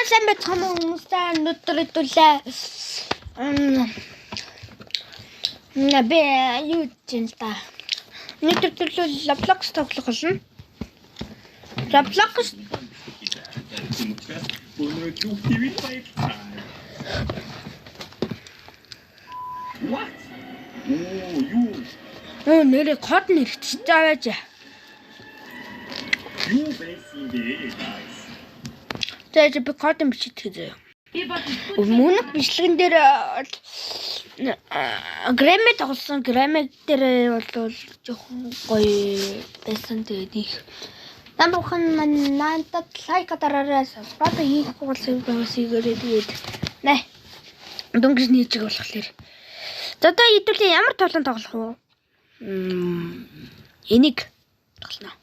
сайн байцгаана уу хүмүүстэй өнөөдөр хэдүүлээ. Би юу гэж та. Өнөөдөр төлөв Roblox тоглох болно. Roblox What? Oh, нэрээ код нэрчиж аваач. You basically guys. Тэгээд би код бичиж. Мөнх бичлэгэн дээр граммер тоглосон. Граммер дээр бол жоохон гоё байсан. Тэгээд их намхан надад лайк дараарай, subscribe хийх болсон байгааsigээрээ тэгээд нэ дөнгөж нийцэг болохоор. За одоо хэдүүлээ ямар тоглоом тоглох вэ? Энийг тоглоно.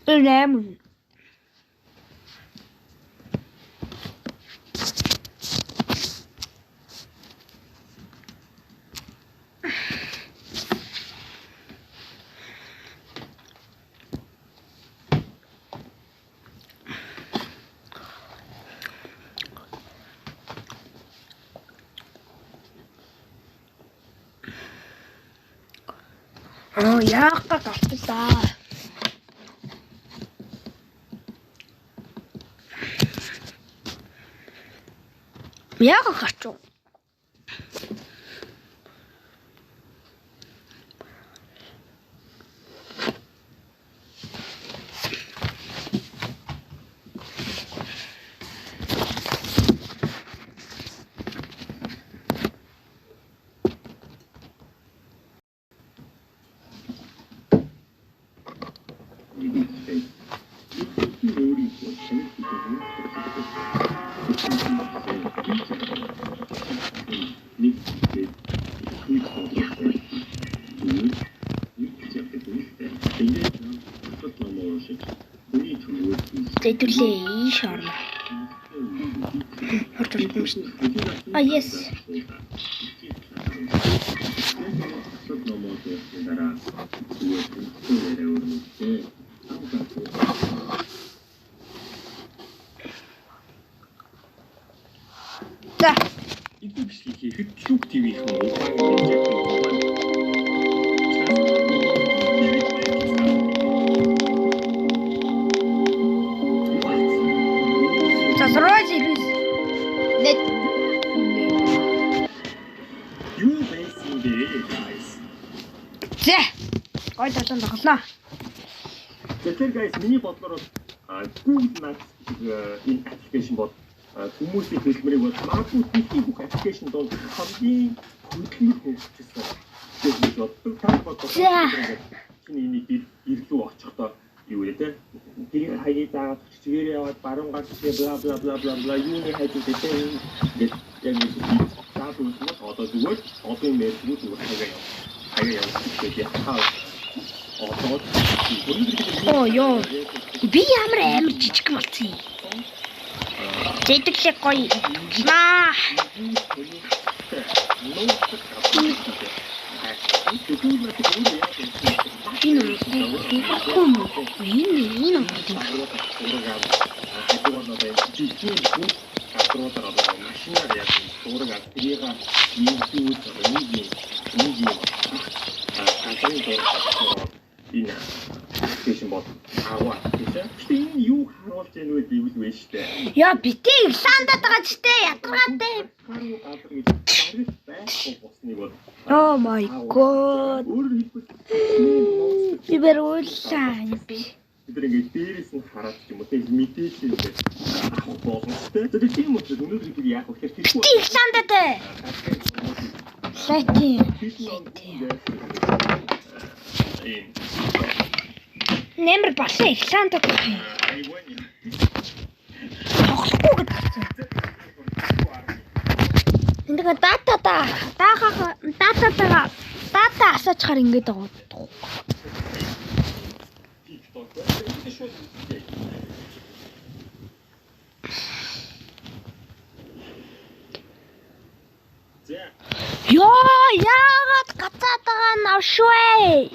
Lemon. Oh, yeah, kakakita. Яг хочу. Тэдүлээ шарна. Ah, yes. Да. Сразу нет. You basically guys. За. Гой талан тоглоно. Тэгэхээр guys миний бодлоор Google Maps энэ аппликейшн бол хүмүүсийн хэлбэрийг бол магадгүй дэлхийн бүх аппликейшн донд хамгийн хөдөлмөр хөгжсөн. Тэгээд боддог тань бодлоо. Чиний энийг ирлүү очихдоо юу вэ те? Тэр хаяа дагаад чигээр яваад баруун гарч бла бла бла бла бла юуны хайж үтэй ингээд яг нэг таад үзмэл одоо зүгээр одын мэрэгүүд зүгээр хаяа яваад тэгээд хаа оо ёо би амар жижиг болсон юм. Тэтгэл гоё. Наа. Я битээ Ирландад байгаа ч те ятгараатай. Oh my god. Би бэрүүлээ. Бид ингээд дээрээс нь хараад ч юм уу тэг мэдээлэл ингээд авах боломжтой. Тэгээд тийм учраас өнөөдөр бид яах вэ гэхээр Ирландад. Лайтин. Нэмэр болсон Ирланд гэх юм. Тоглохгүй гэдэг чинь. Эндээ дата асаачаар ингэж байгаа. Ёо, яагаад гацаад байгаа навшвэ?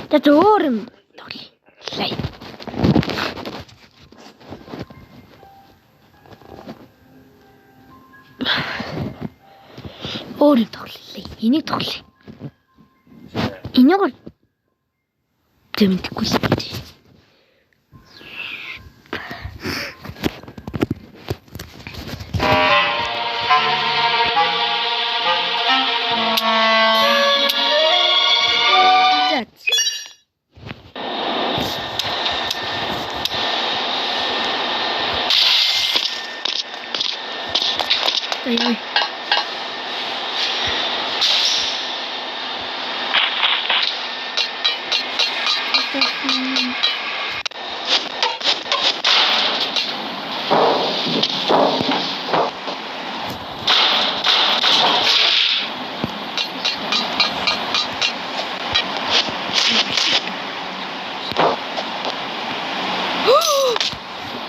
Тэт өөр юм тоглоё. Лай. Өөр юм тоглоё. Энийг тоглоё. Энийг тэмдэхгүй шүү дээ. Ой.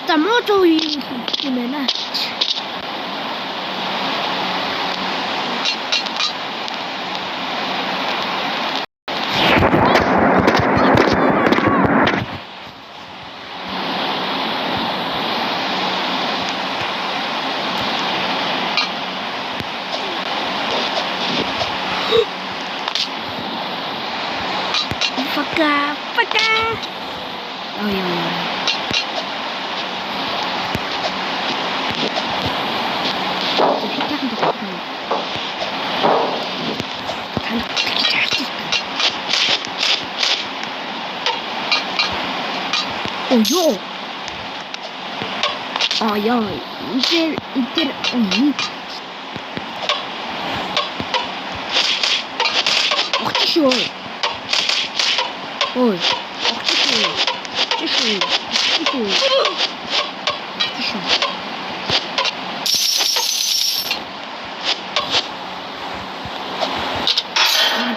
За мото юм байна. Пока. Ой. Ой. Ай. Итер. Ох ты шо. Ой. Тише.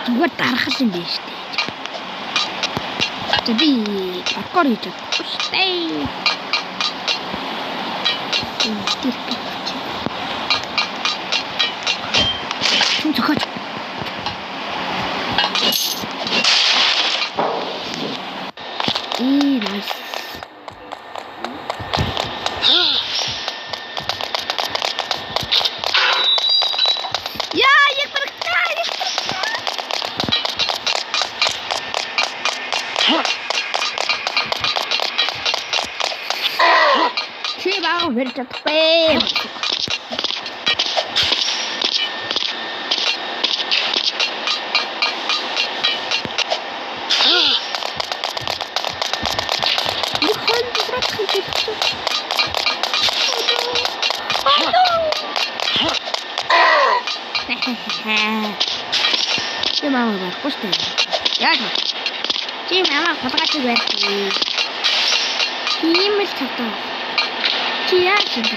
Зүгээр дарах юм биш үү? Тэби паркур хийж байгаа шүү дээ. Тун цохож. Nice. Where's the pain? Чи маа байхгүй шүү дээ. Яг. Чи маа хатгаач байсан. Ийм л тавтаа. Чи яа чи бэ?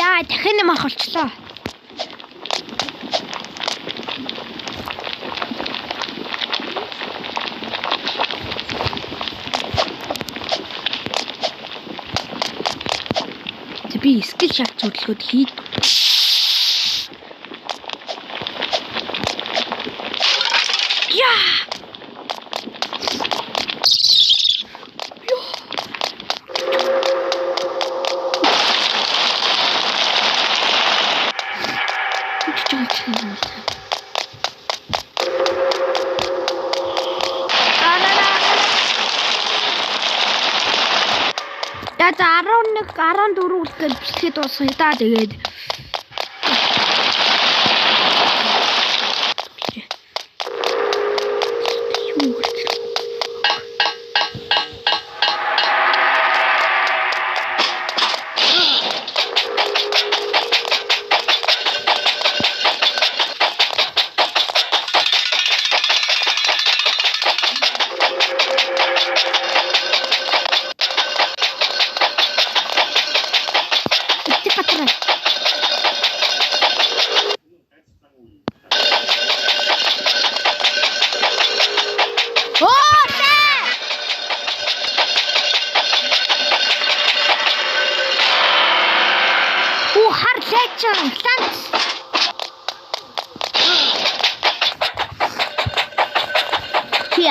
Яа, дахин юм ахолчлоо. Би скил шат зөвлөгөөд хийд. Яа! За 11 14 үлдэл бичлэхэд дуусгая да тэгээд.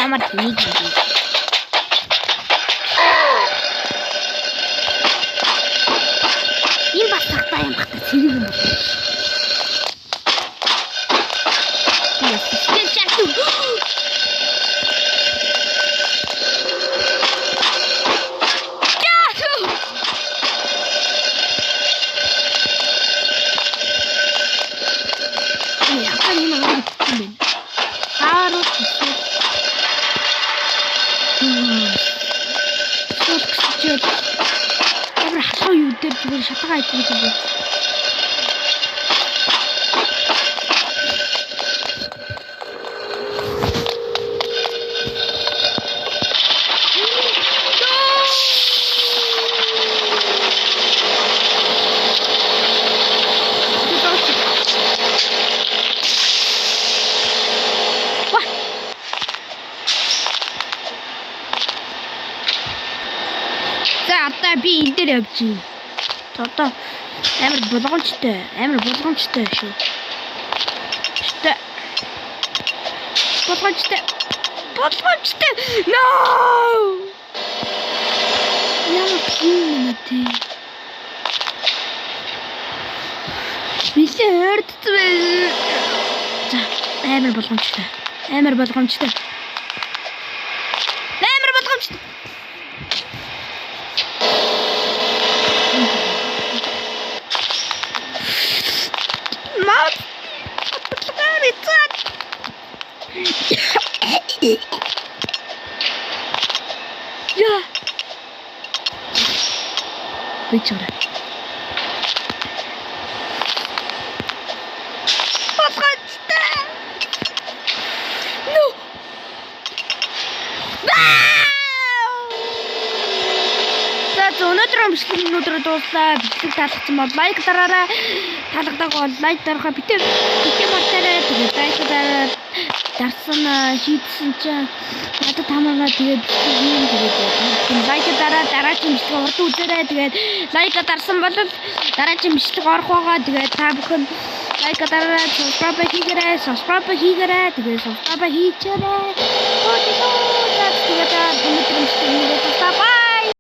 Ямар тнийг юм. Ийм бас тагтаа юм бата зэрэг юм байна. Яа, чату. Шатгаа идэх юм. За одоо би энэ дээр явчих. Одоо амар болгоомжтой шүү. Болгоомжтой. No! Яа гинэ. Бисэрд. За амар болгоомжтой. Ja. Bicara. No. Өнөөдөр дууслаа. Бичлэг таалагдсан бол лайк дараарай. Таалагддаг бол лайк дарахаа битээ мартаарай. Тэгээд лайк дараарай. Дарсан шийдсэн чинь надад тамаагаа тэгээд юм тэгээд лайк дараагийн бичлэг урд үзээрэй. Тэгээд лайк дарсан бол дараагийн бичлэг орох байгаа. Тэгээд та бүхэн лайк дараарай, subscribe хийгээрэй. Тэгээд subscribe хийчихээрэй. Тэгээд өнөөдөр бичлэг